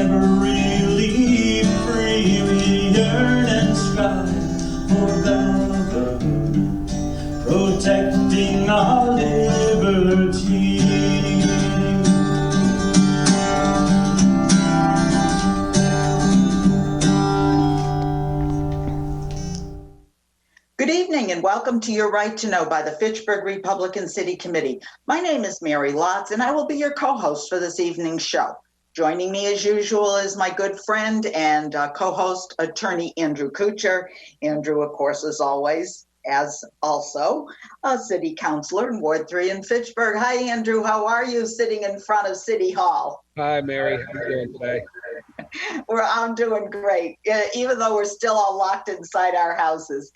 never really free. We yearn and strive for brotherhood, protecting our liberty. Good evening and welcome to Your Right to Know by the Fitchburg Republican City Committee. My name is Mary Lotze and I will be your co-host for this evening's show. Joining me as usual is my good friend and co-host, Attorney Andrew Couture. Andrew, of course, as always, as also a city councilor in Ward 3 in Fitchburg. Hi, Andrew. How are you sitting in front of City Hall? Hi, Mary. How are you doing today? I'm doing great, even though we're still all locked inside our houses.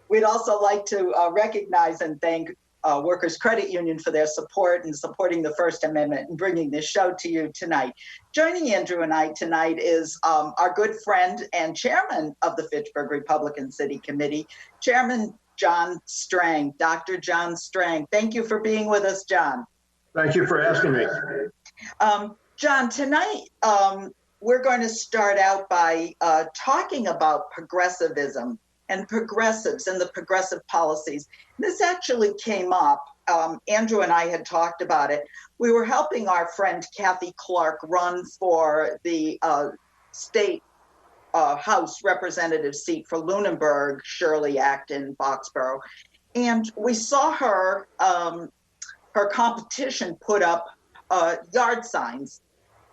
We'd also like to recognize and thank Workers Credit Union for their support and supporting the First Amendment and bringing this show to you tonight. Joining Andrew and I tonight is our good friend and chairman of the Fitchburg Republican City Committee, Chairman John Strang, Dr. John Strang. Thank you for being with us, John. Thank you for asking me. John, tonight we're going to start out by talking about progressivism and progressives and the progressive policies. This actually came up. Andrew and I had talked about it. We were helping our friend Kathy Clark run for the state House representative seat for Lunenburg, Shirley Acton, Foxborough. And we saw her competition put up yard signs.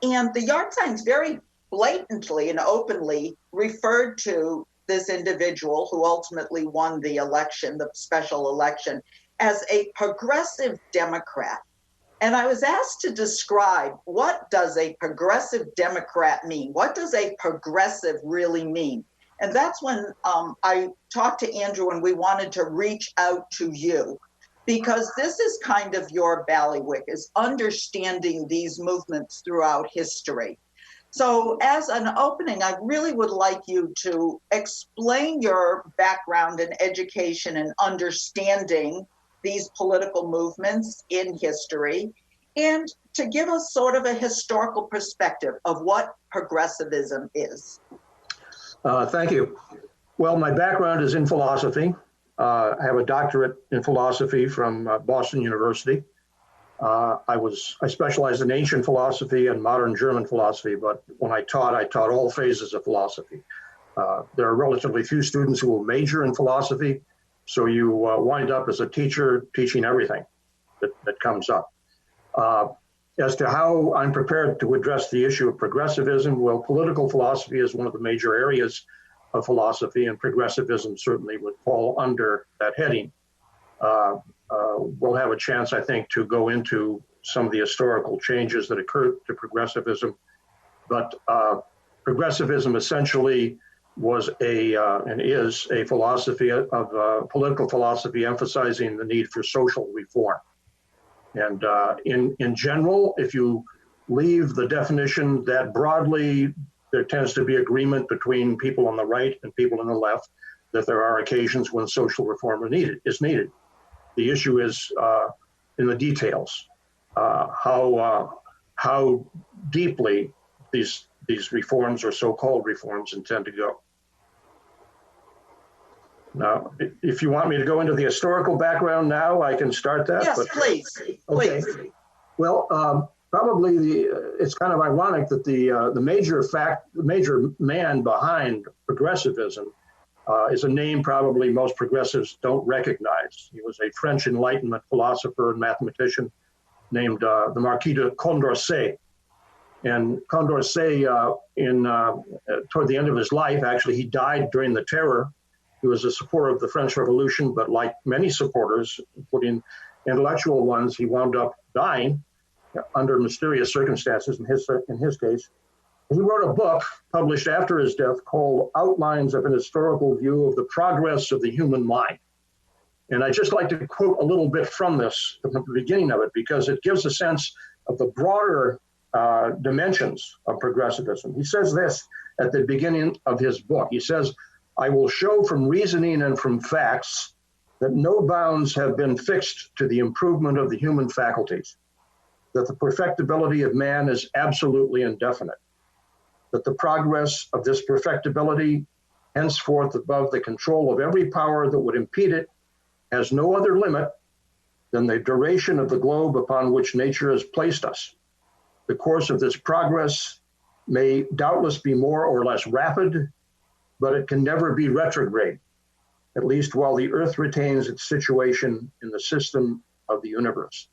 And the yard signs very blatantly and openly referred to this individual who ultimately won the election, the special election, as a progressive Democrat. And I was asked to describe, what does a progressive Democrat mean? What does a progressive really mean? And that's when I talked to Andrew and we wanted to reach out to you, because this is kind of your bailiwick, is understanding these movements throughout history. So as an opening, I really would like you to explain your background in education and understanding these political movements in history, and to give us sort of a historical perspective of what progressivism is. Thank you. Well, my background is in philosophy. I have a doctorate in philosophy from Boston University. I specialized in ancient philosophy and modern German philosophy, but when I taught all phases of philosophy. There are relatively few students who will major in philosophy, so you wind up as a teacher teaching everything that comes up. As to how I'm prepared to address the issue of progressivism, well, political philosophy is one of the major areas of philosophy, and progressivism certainly would fall under that heading. We'll have a chance, I think, to go into some of the historical changes that occurred to progressivism. But progressivism essentially was and is a philosophy of political philosophy emphasizing the need for social reform. And in general, if you leave the definition that broadly, there tends to be agreement between people on the right and people on the left that there are occasions when social reform is needed. The issue is in the details, how deeply these reforms or so-called reforms intend to go. Now, if you want me to go into the historical background now, I can start that. Yes, please. Okay. Please. Well, probably it's kind of ironic that the major man behind progressivism is a name probably most progressives don't recognize. He was a French Enlightenment philosopher and mathematician named the Marquis de Condorcet. And Condorcet, toward the end of his life, actually, he died during the Terror. He was a supporter of the French Revolution, but like many supporters, including intellectual ones, he wound up dying under mysterious circumstances in his case. He wrote a book published after his death called Outlines of an Historical View of the Progress of the Human Mind. And I'd just like to quote a little bit from this, from the beginning of it, because it gives a sense of the broader dimensions of progressivism. He says this at the beginning of his book. He says, "I will show from reasoning and from facts that no bounds have been fixed to the improvement of the human faculties, that the perfectibility of man is absolutely indefinite, that the progress of this perfectibility, henceforth above the control of every power that would impede it, has no other limit than the duration of the globe upon which nature has placed us. The course of this progress may doubtless be more or less rapid, but it can never be retrograde, at least while the Earth retains its situation in the system of the universe.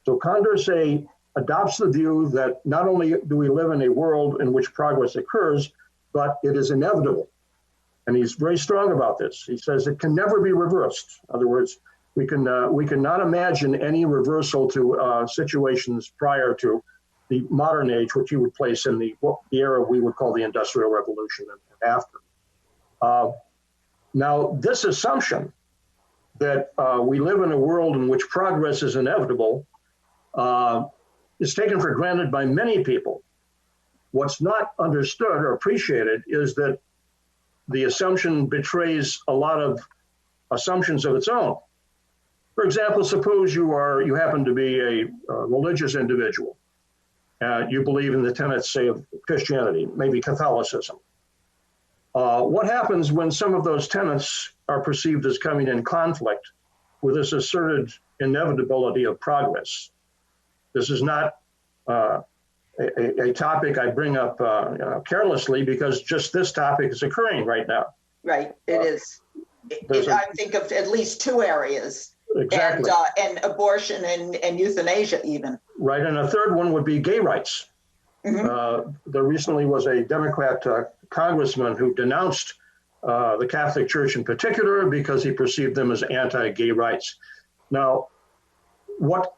So Condorcet adopts the view that not only do we live in a world in which progress occurs, but it is inevitable. And he's very strong about this. He says it can never be reversed. In other words, we cannot imagine any reversal to situations prior to the modern age, which he would place in the era we would call the Industrial Revolution and after. Now, this assumption that we live in a world in which progress is inevitable is taken for granted by many people. What's not understood or appreciated is that the assumption betrays a lot of assumptions of its own. For example, suppose you happen to be a religious individual. You believe in the tenets, say, of Christianity, maybe Catholicism. What happens when some of those tenets are perceived as coming in conflict with this asserted inevitability of progress? This is not a topic I bring up carelessly, because just this topic is occurring right now. Right, it is. I think of at least two areas. Exactly. And abortion and euthanasia even. Right, and a third one would be gay rights. Mm-hmm. There recently was a Democrat congressman who denounced the Catholic Church in particular because he perceived them as anti-gay rights. Now, what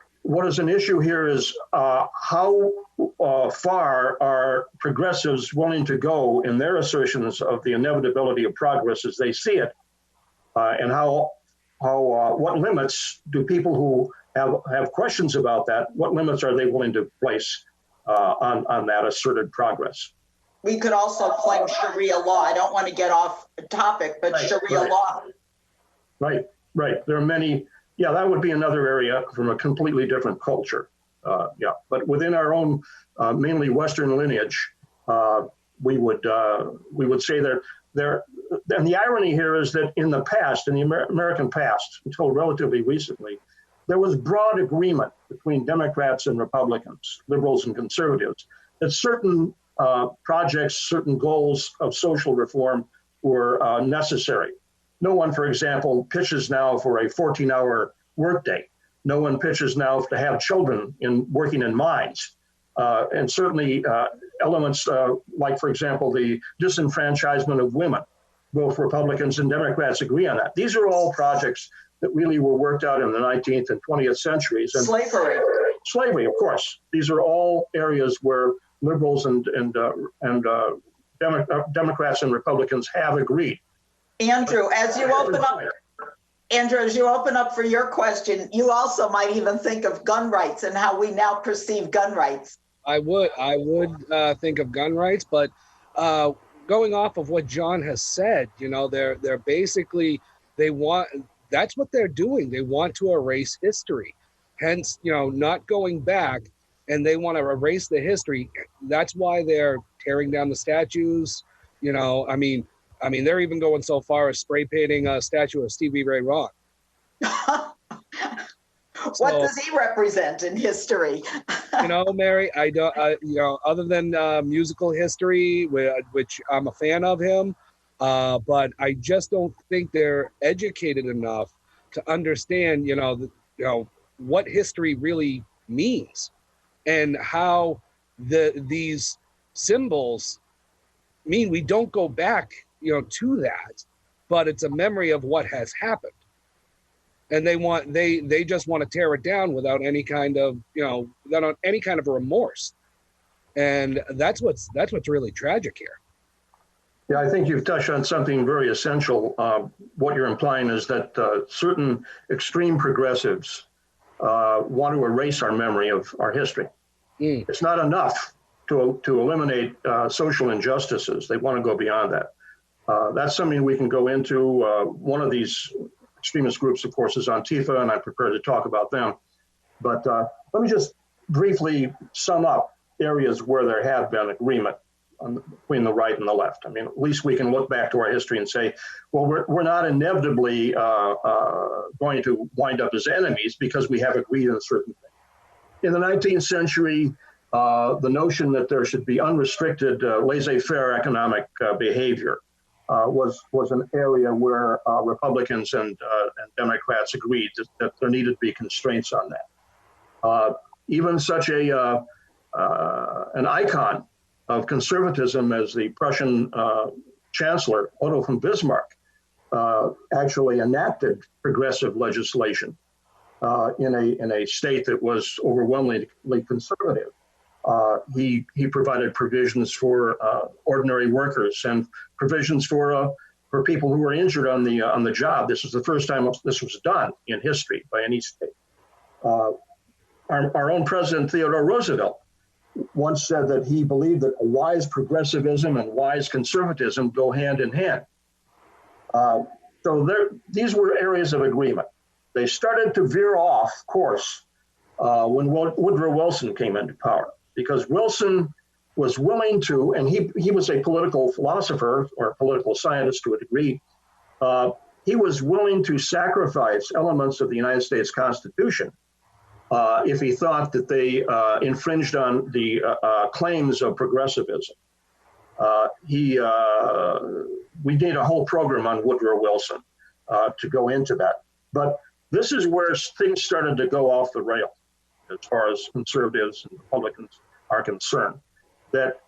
is an issue here is how far are progressives willing to go in their assertions of the inevitability of progress as they see it, and what limits do people who have questions about that, what limits are they willing to place on that asserted progress? We could also claim Sharia law. I don't want to get off topic, but right, Sharia law. Right. There are many. Yeah, that would be another area from a completely different culture. But within our own mainly Western lineage, we would say there. And the irony here is that in the past, in the American past, until relatively recently, there was broad agreement between Democrats and Republicans, liberals and conservatives, that certain projects, certain goals of social reform were necessary. No one, for example, pitches now for a 14-hour workday. No one pitches now to have children working in mines. And certainly elements like, for example, the disenfranchisement of women. Both Republicans and Democrats agree on that. These are all projects that really were worked out in the 19th and 20th centuries. And slavery, of course. These are all areas where liberals and Democrats and Republicans have agreed. Andrew, as you open up for your question, you also might even think of gun rights and how we now perceive gun rights. I would think of gun rights, but going off of what John has said, they're basically, that's what they're doing. They want to erase history, hence, not going back, and they want to erase the history. That's why they're tearing down the statues. They're even going so far as spray painting a statue of Stevie Ray Vaughan. What does he represent in history? Mary, I don't. Other than musical history, which I'm a fan of him, but I just don't think they're educated enough to understand, what history really means, and how these symbols mean. We don't go back, to that, but it's a memory of what has happened. And they just want to tear it down without any kind of, without any kind of remorse. And that's what's really tragic here. Yeah, I think you've touched on something very essential. What you're implying is that certain extreme progressives want to erase our memory of our history. It's not enough to eliminate social injustices. They want to go beyond that. That's something we can go into. One of these extremist groups, of course, is Antifa, and I'm prepared to talk about them. But let me just briefly sum up areas where there have been agreement between the right and the left. I mean, at least we can look back to our history and say, well, we're not inevitably going to wind up as enemies because we have agreed on certain things. In the 19th century, the notion that there should be unrestricted laissez-faire economic behavior was an area where Republicans and Democrats agreed that there needed to be constraints on that. Even such an icon of conservatism as the Prussian Chancellor Otto von Bismarck actually enacted progressive legislation in a state that was overwhelmingly conservative. He provided provisions for ordinary workers and provisions for people who were injured on the job. This was the first time this was done in history by any state. Our own President Theodore Roosevelt once said that he believed that a wise progressivism and wise conservatism go hand in hand. These were areas of agreement. They started to veer off course when Woodrow Wilson came into power, because Wilson was willing to, and he was a political philosopher or a political scientist to a degree, he was willing to sacrifice elements of the United States Constitution if he thought that they infringed on the claims of progressivism. We need a whole program on Woodrow Wilson to go into that. But this is where things started to go off the rail as far as conservatives and Republicans are concerned. That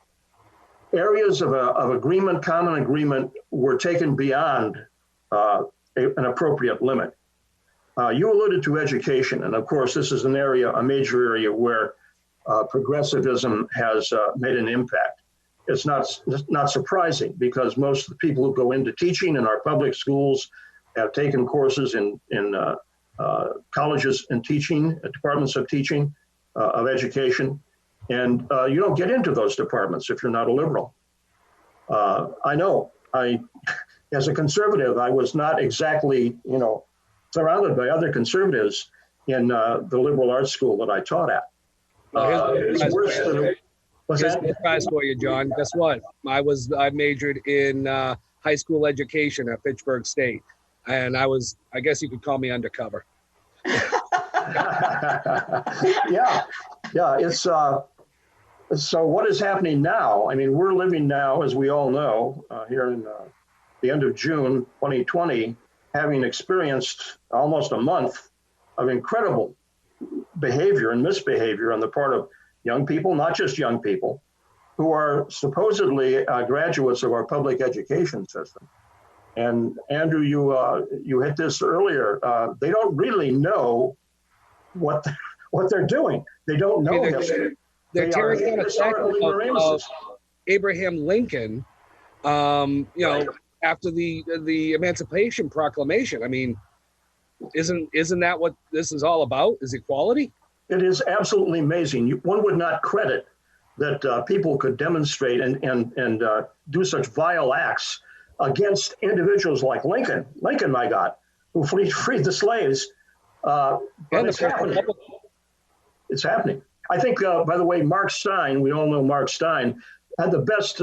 areas of agreement, common agreement, were taken beyond an appropriate limit. You alluded to education, and of course, this is a major area where progressivism has made an impact. It's not surprising because most of the people who go into teaching in our public schools have taken courses in colleges and teaching, departments of teaching, of education, and you don't get into those departments if you're not a liberal. I know, as a conservative, I was not exactly, surrounded by other conservatives in the liberal arts school that I taught at. It's worse than. Here's a surprise for you, John. Guess what? I majored in high school education at Fitchburg State, and I guess you could call me undercover. Yeah. It's so what is happening now? I mean, we're living now, as we all know, here in the end of June 2020, having experienced almost a month of incredible behavior and misbehavior on the part of young people, not just young people, who are supposedly graduates of our public education system. And Andrew, you hit this earlier. They don't really know what they're doing. They don't know history. They're tearing down a statue of Abraham Lincoln, after the Emancipation Proclamation. I mean, isn't that what this is all about? Is equality? It is absolutely amazing. One would not credit that people could demonstrate and do such vile acts against individuals like Lincoln. Lincoln, my God, who freed the slaves. But it's happening. It's happening. I think, by the way, Mark Stein, we all know Mark Stein, had the best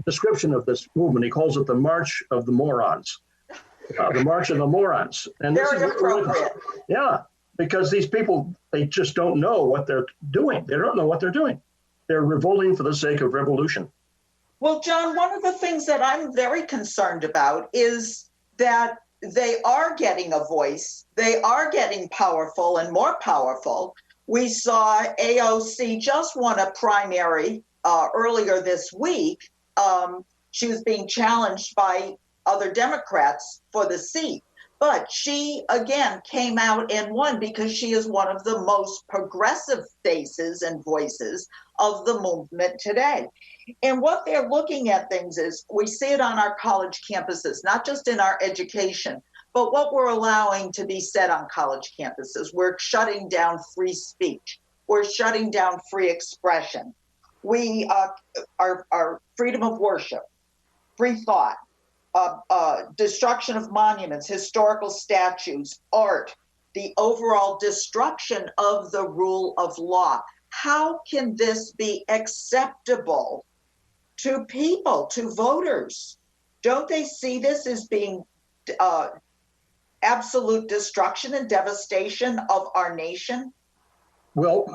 description of this movement. He calls it the March of the Morons. The March of the Morons. And Very appropriate. Yeah, because these people, they just don't know what they're doing. They don't know what they're doing. They're revolting for the sake of revolution. Well, John, one of the things that I'm very concerned about is that they are getting a voice. They are getting powerful and more powerful. We saw AOC just won a primary earlier this week. She was being challenged by other Democrats for the seat. But she, again, came out and won because she is one of the most progressive faces and voices of the movement today. And what they're looking at things is, we see it on our college campuses, not just in our education, but what we're allowing to be said on college campuses. We're shutting down free speech. We're shutting down free expression. We our freedom of worship, free thought, destruction of monuments, historical statues, art, the overall destruction of the rule of law. how can this be acceptable to people, to voters? Don't they see this as being absolute destruction and devastation of our nation? Well,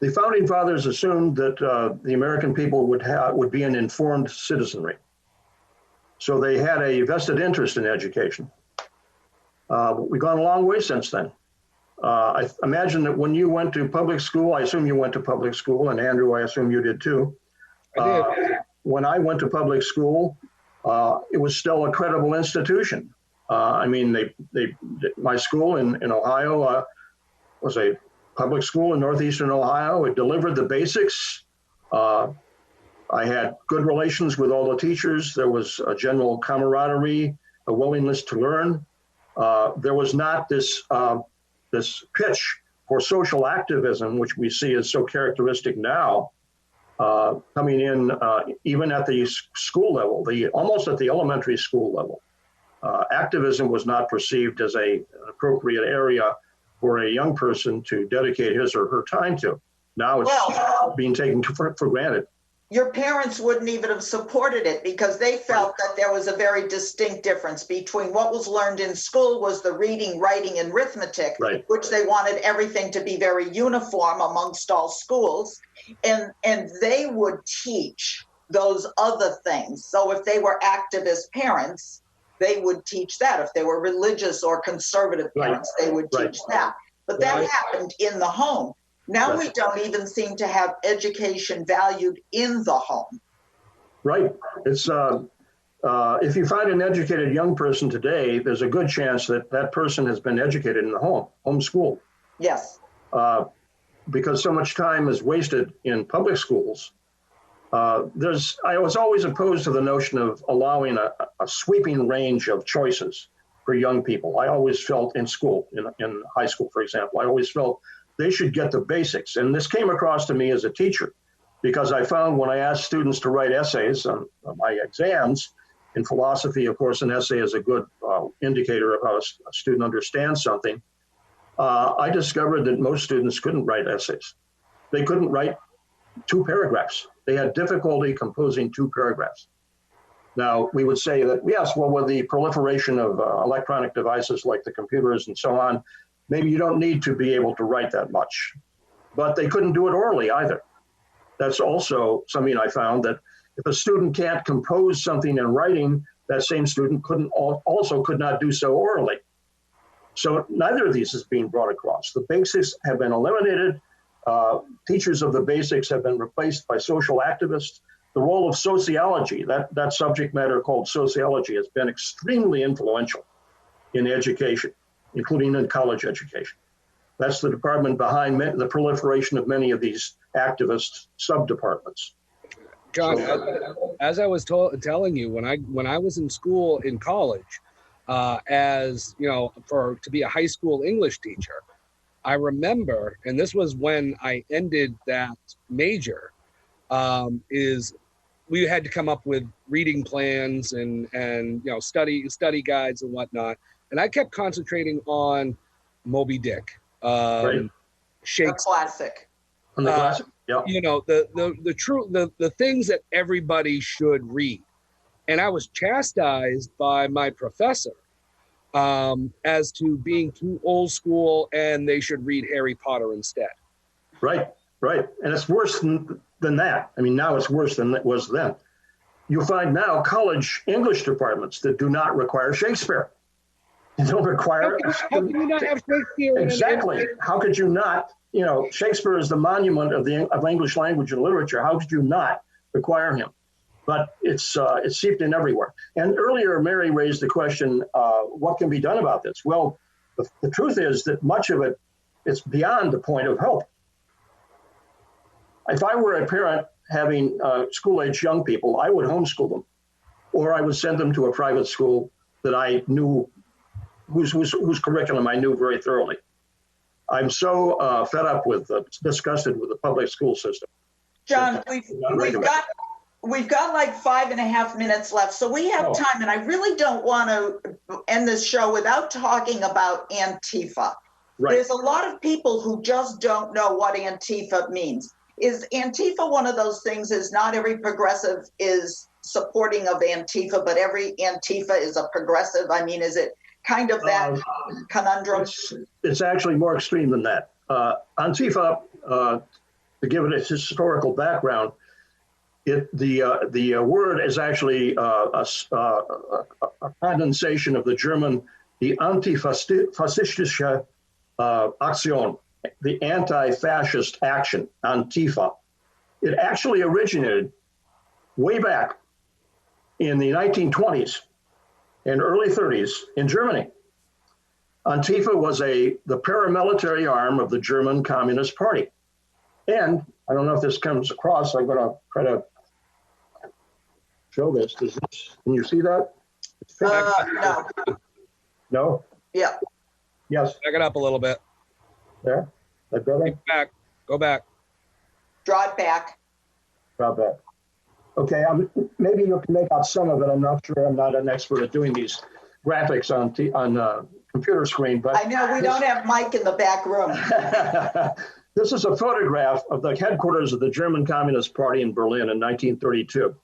the founding fathers assumed that the American people would be an informed citizenry. So they had a vested interest in education. We've gone a long way since then. I imagine that when you went to public school, I assume you went to public school, and Andrew, I assume you did too. I did. When I went to public school, it was still a credible institution. I mean, my school in Ohio was a public school in northeastern Ohio. It delivered the basics. I had good relations with all the teachers. There was a general camaraderie, a willingness to learn. There was not this pitch for social activism, which we see as so characteristic now, coming in even at the school level, almost at the elementary school level. Activism was not perceived as an appropriate area for a young person to dedicate his or her time to. Now it's being taken for granted. Your parents wouldn't even have supported it because they felt that there was a very distinct difference between what was learned in school was the reading, writing, and arithmetic, which they wanted everything to be very uniform amongst all schools. And they would teach those other things. So if they were activist parents, they would teach that. If they were religious or conservative parents, they would teach that. But that happened in the home. Now we don't even seem to have education valued in the home. Right. It's if you find an educated young person today, there's a good chance that that person has been educated in the home school. Yes. Because so much time is wasted in public schools. I was always opposed to the notion of allowing a sweeping range of choices for young people. I always felt in school, in high school, for example, I always felt they should get the basics. And this came across to me as a teacher, because I found when I asked students to write essays on my exams, in philosophy, of course, an essay is a good indicator of how a student understands something. I discovered that most students couldn't write essays. They couldn't write 2 paragraphs. They had difficulty composing 2 paragraphs. Now, we would say that, yes, well, with the proliferation of electronic devices like the computers and so on, maybe you don't need to be able to write that much. But they couldn't do it orally either. That's also something I found, that if a student can't compose something in writing, that same student could not do so orally. So neither of these is being brought across. The basics have been eliminated. Teachers of the basics have been replaced by social activists. The role of sociology, that subject matter called sociology, has been extremely influential in education, including in college education. That's the department behind the proliferation of many of these activist sub-departments. John, as I was telling you, when I was in school in college, as you know, to be a high school English teacher, I remember, and this was when I ended that major, is we had to come up with reading plans and you know study guides and whatnot, and I kept concentrating on Moby Dick, Shakespeare, classic. On the classic, yeah. You know, the things that everybody should read, and I was chastised by my professor as to being too old school and they should read Harry Potter instead. Right. And it's worse than that. I mean, now it's worse than it was then. You'll find now college English departments that do not require Shakespeare. They don't require. How can you not have Shakespeare? Exactly. How could you not? You know, Shakespeare is the monument of English language and literature. How could you not require him? But it's seeped in everywhere. And earlier, Mary raised the question, what can be done about this? Well, the truth is that much of it's beyond the point of help. If I were a parent having school-age young people, I would homeschool them, or I would send them to a private school that I knew, whose curriculum I knew very thoroughly. I'm so fed up with, disgusted with the public school system. John, we've got like 5.5 minutes left, so we have time, and I really don't want to end this show without talking about Antifa. Right. There's a lot of people who just don't know what Antifa means. Is Antifa one of those things? Is not every progressive is supporting of Antifa, but every Antifa is a progressive? I mean, is it kind of that conundrum? It's actually more extreme than that. Antifa, to give it its historical background, the word is actually a condensation of the German, the antifaschistische Aktion, the anti-fascist action, Antifa. It actually originated way back in the 1920s and early 30s in Germany. Antifa was the paramilitary arm of the German Communist Party. And I don't know if this comes across, I'm going to try to show this. Can you see that? No. No? Yeah. Yes. Back it up a little bit. There? That better? Back. Go back. Draw it back. Draw back. Okay, maybe you can make out some of it. I'm not sure. I'm not an expert at doing these graphics on computer screen, but I know we don't have Mike in the back room. This is a photograph of the headquarters of the German Communist Party in Berlin in 1932.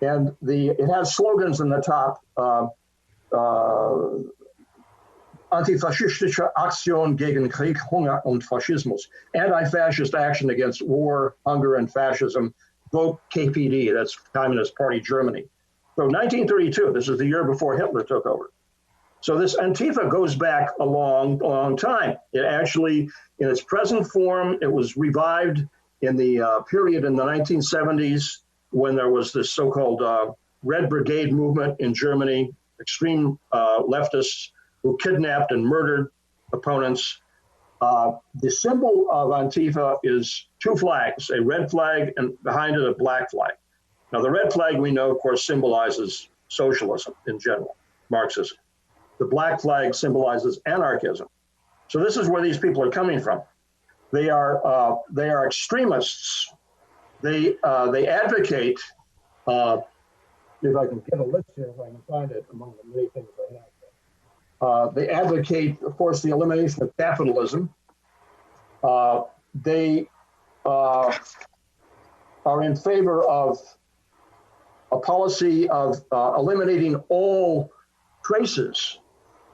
And it has slogans in the top, Antifaschistische Aktion gegen Krieg, Hunger und Faschismus, anti-fascist action against war, hunger, and fascism, vote KPD, that's Communist Party Germany. So 1932, this is the year before Hitler took over. So this Antifa goes back a long, long time. It actually, in its present form, it was revived in the period in the 1970s when there was this so-called Red Brigade movement in Germany, extreme leftists who kidnapped and murdered opponents. The symbol of Antifa is two flags, a red flag and behind it a black flag. Now the red flag we know, of course, symbolizes socialism in general, Marxism. The black flag symbolizes anarchism. So this is where these people are coming from. They are extremists. They advocate, if I can get a list here, if I can find it among the many things I have. They advocate, of course, the elimination of capitalism. They are in favor of a policy of eliminating all traces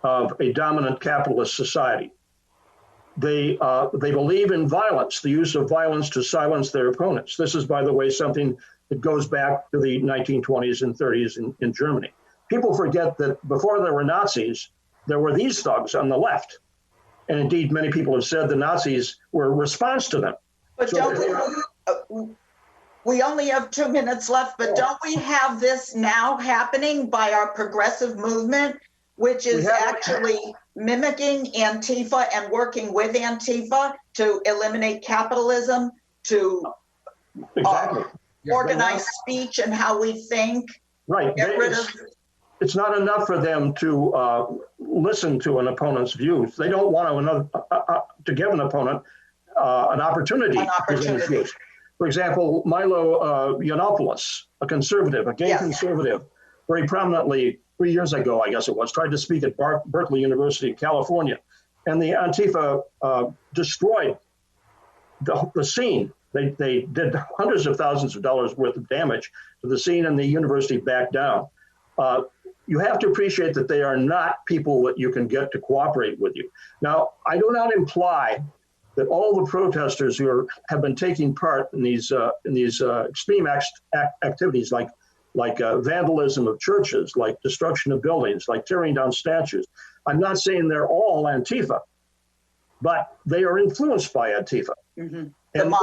of a dominant capitalist society. They believe in violence, the use of violence to silence their opponents. This is, by the way, something that goes back to the 1920s and 30s in Germany. People forget that before there were Nazis, there were these thugs on the left. And indeed, many people have said the Nazis were a response to them. But we only have 2 minutes left, but don't we have this now happening by our progressive movement, which is actually mimicking Antifa and working with Antifa to eliminate capitalism, to organize speech and how we think? Right. Get rid of. It's not enough for them to listen to an opponent's views. They don't want to give an opponent an opportunity to present his views. For example, Milo Yiannopoulos, a conservative, a gay conservative, very prominently 3 years ago, I guess it was, tried to speak at Berkeley University in California. And the Antifa destroyed the scene. They did hundreds of thousands of dollars worth of damage to the scene, and the university backed down. You have to appreciate that they are not people that you can get to cooperate with you. Now, I do not imply that all the protesters who have been taking part in these extreme activities, like vandalism of churches, like destruction of buildings, like tearing down statues. I'm not saying they're all Antifa, but they are influenced by Antifa. Mm-hmm. And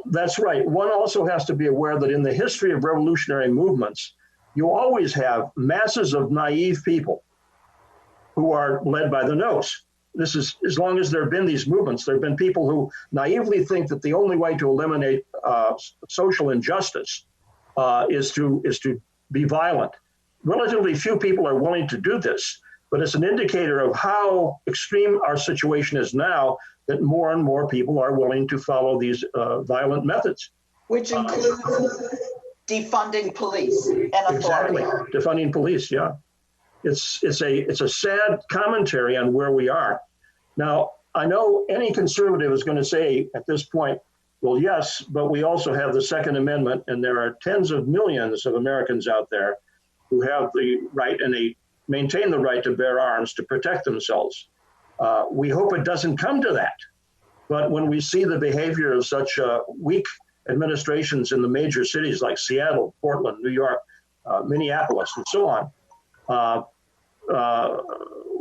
that's right. One also has to be aware that in the history of revolutionary movements, you always have masses of naive people who are led by the nose. This is, as long as there have been these movements, there have been people who naively think that the only way to eliminate social injustice is to be violent. Relatively few people are willing to do this, but it's an indicator of how extreme our situation is now that more and more people are willing to follow these violent methods. Which includes defunding police and authority. Exactly, defunding police, yeah. It's a sad commentary on where we are. Now, I know any conservative is going to say at this point, well, yes, but we also have the Second Amendment, and there are tens of millions of Americans out there who have the right, and they maintain the right to bear arms to protect themselves. We hope it doesn't come to that. But when we see the behavior of such weak administrations in the major cities like Seattle, Portland, New York, Minneapolis, and so on,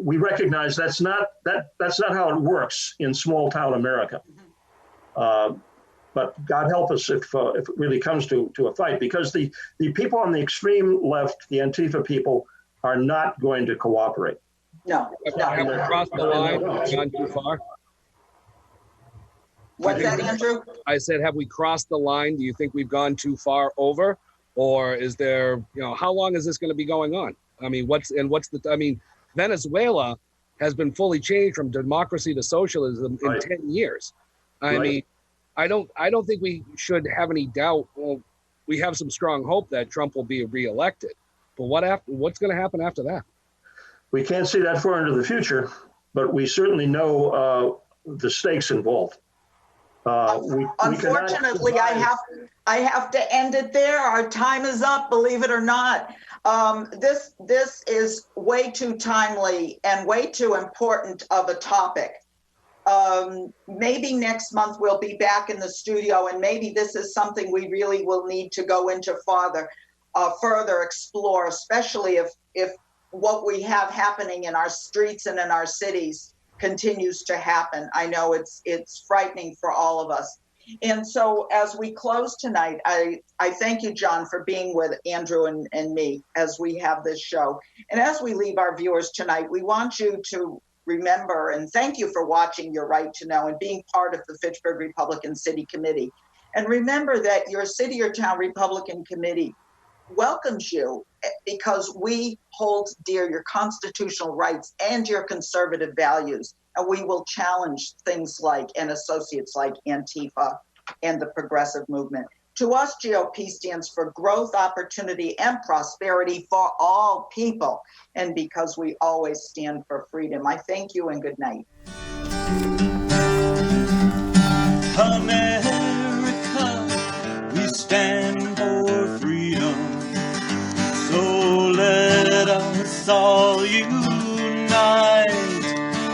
we recognize that's not how it works in small town America. But God help us if it really comes to a fight, because the people on the extreme left, the Antifa people, are not going to cooperate. No. Have we crossed the line? Gone too far? What's that, Andrew? I said, have we crossed the line? Do you think we've gone too far over? Or is there, how long is this going to be going on? I mean, Venezuela has been fully changed from democracy to socialism in 10 years. I mean, I don't think we should have any doubt. Well, we have some strong hope that Trump will be reelected. But what's going to happen after that? We can't see that far into the future, but we certainly know the stakes involved. Unfortunately, I have to end it there. Our time is up, believe it or not. This is way too timely and way too important of a topic. Maybe next month we'll be back in the studio, and maybe this is something we really will need to go into further explore, especially if what we have happening in our streets and in our cities continues to happen. I know it's frightening for all of us. And so as we close tonight, I thank you, John, for being with Andrew and me as we have this show. And as we leave our viewers tonight, we want you to remember, and thank you for watching Your Right to Know and being part of the Fitchburg Republican City Committee. And remember that your city or town Republican Committee welcomes you because we hold dear your constitutional rights and your conservative values. And we will challenge things like, and associates like Antifa and the progressive movement. To us, GOP stands for growth, opportunity, and prosperity for all people. And because we always stand for freedom. I thank you and good night. America, we stand for freedom. So let us all unite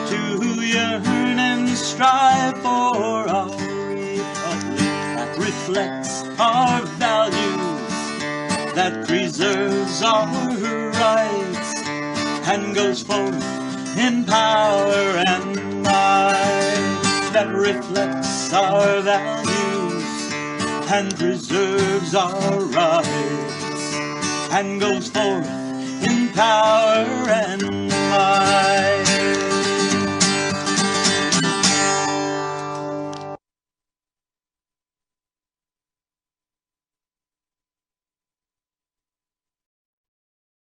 to yearn and strive for our republic that reflects our values, that preserves our rights, and goes forth in power and might, that reflects our values and preserves our rights, and goes forth in power and